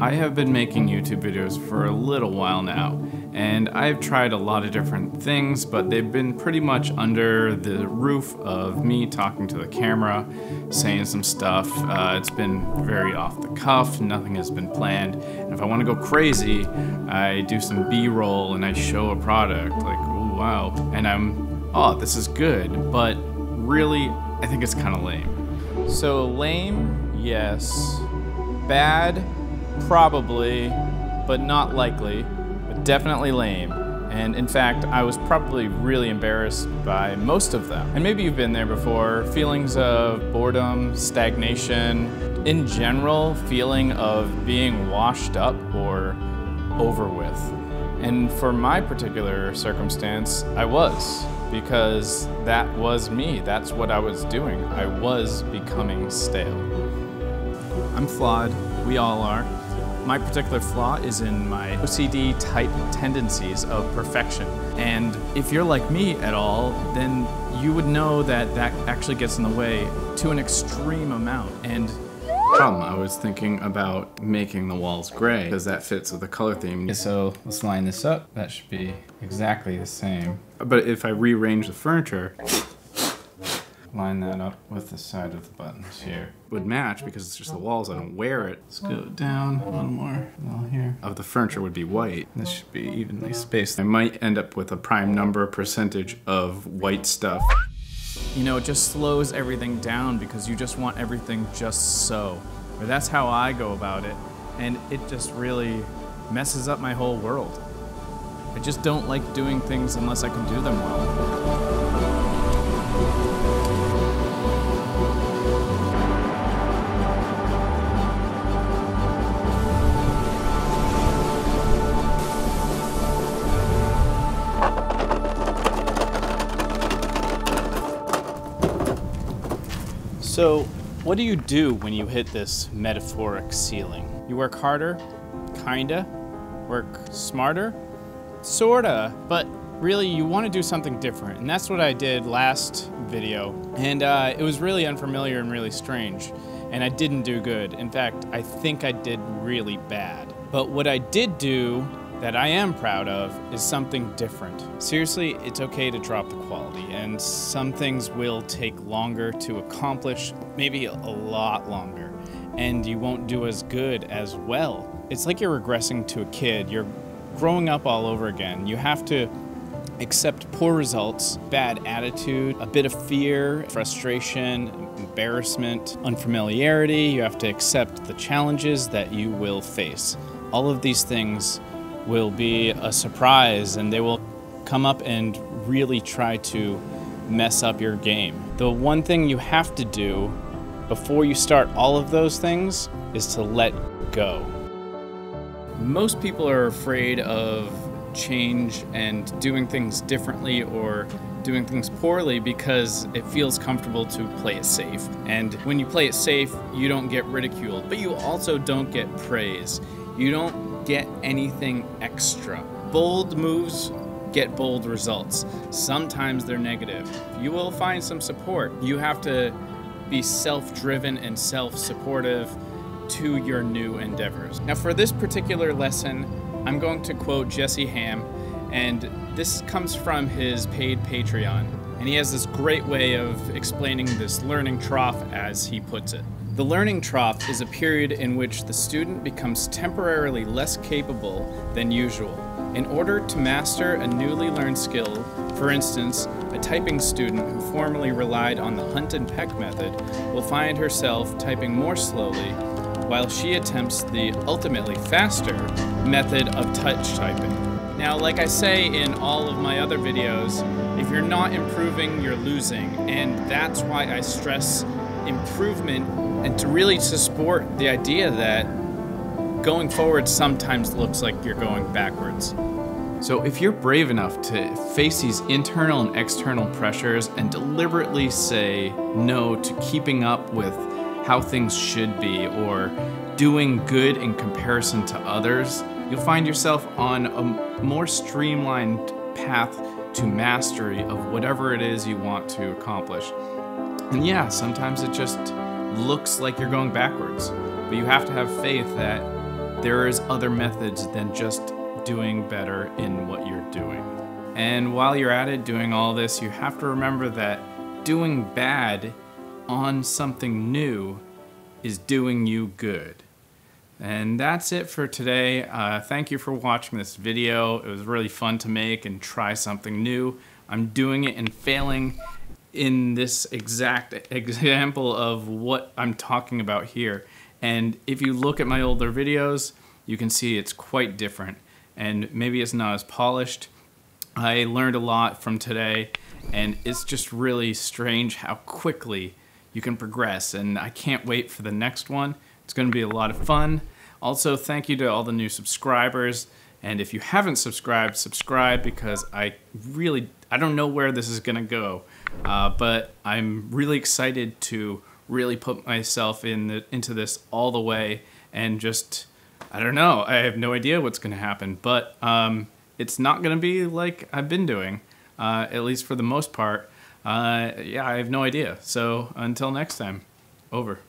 I have been making YouTube videos for a little while now, and I've tried a lot of different things, but they've been pretty much under the roof of me talking to the camera, saying some stuff. It's been very off the cuff, nothing has been planned, and if I want to go crazy, I do some B-roll and I show a product, like, ooh, wow, and oh, this is good, but really, I think it's kind of lame. So lame, yes. Bad, probably, but not likely, but definitely lame. And in fact, I was probably really embarrassed by most of them. And maybe you've been there before, feelings of boredom, stagnation, in general, feeling of being washed up or over with. And for my particular circumstance, I was, because that was me. That's what I was doing. I was becoming stale. I'm flawed, we all are. My particular flaw is in my OCD type tendencies of perfection. And if you're like me at all, then you would know that that actually gets in the way to an extreme amount. And I was thinking about making the walls gray because that fits with the color theme. So let's line this up. That should be exactly the same. But if I rearrange the furniture, line that up with the side of the buttons here, would match because it's just the walls. I don't wear it. Let's go down one more. Well, here. Of the furniture would be white. This should be evenly spaced. I might end up with a prime number percentage of white stuff. You know, it just slows everything down because you just want everything just so. Or that's how I go about it. And it just really messes up my whole world. I just don't like doing things unless I can do them well. So, what do you do when you hit this metaphoric ceiling? You work harder? Kinda? Work smarter? Sorta, but really you want to do something different, and that's what I did last video, and it was really unfamiliar and really strange, and I didn't do good. In fact, I think I did really bad. But what I did do that I am proud of is something different. Seriously, it's okay to drop the quality, and some things will take longer to accomplish, maybe a lot longer, and you won't do as good as well. It's like you're regressing to a kid. You're growing up all over again. You have to accept poor results, bad attitude, a bit of fear, frustration, embarrassment, unfamiliarity. You have to accept the challenges that you will face. All of these things will be a surprise, and they will come up and really try to mess up your game. The one thing you have to do before you start all of those things is to let go. Most people are afraid of change and doing things differently or doing things poorly because it feels comfortable to play it safe. And when you play it safe, you don't get ridiculed, but you also don't get praise. You don't get anything extra. Bold moves get bold results. Sometimes they're negative. You will find some support. You have to be self-driven and self-supportive to your new endeavors. Now for this particular lesson, I'm going to quote Jesse Hamm, and this comes from his paid Patreon. And he has this great way of explaining this learning trough, as he puts it. The learning trough is a period in which the student becomes temporarily less capable than usual. In order to master a newly learned skill, for instance, a typing student who formerly relied on the hunt and peck method will find herself typing more slowly while she attempts the ultimately faster method of touch typing. Now, like I say in all of my other videos, if you're not improving, you're losing, and that's why I stress improvement, and to really support the idea that going forward sometimes looks like you're going backwards. So if you're brave enough to face these internal and external pressures and deliberately say no to keeping up with how things should be or doing good in comparison to others, you'll find yourself on a more streamlined path to mastery of whatever it is you want to accomplish. And yeah, sometimes it just looks like you're going backwards, but you have to have faith that there is other methods than just doing better in what you're doing. And while you're at it doing all this, you have to remember that doing bad on something new is doing you good. And that's it for today. Thank you for watching this video. It was really fun to make and try something new. I'm doing it and failing in this exact example of what I'm talking about here. And if you look at my older videos, you can see it's quite different. And maybe it's not as polished. I learned a lot from today, and it's just really strange how quickly you can progress, and I can't wait for the next one. It's going to be a lot of fun. Also, thank you to all the new subscribers, and if you haven't subscribed, subscribe, because I don't know where this is going to go, but I'm really excited to really put myself into this all the way, and just, I don't know, I have no idea what's going to happen, but it's not going to be like I've been doing, at least for the most part. Yeah, I have no idea. So until next time, over.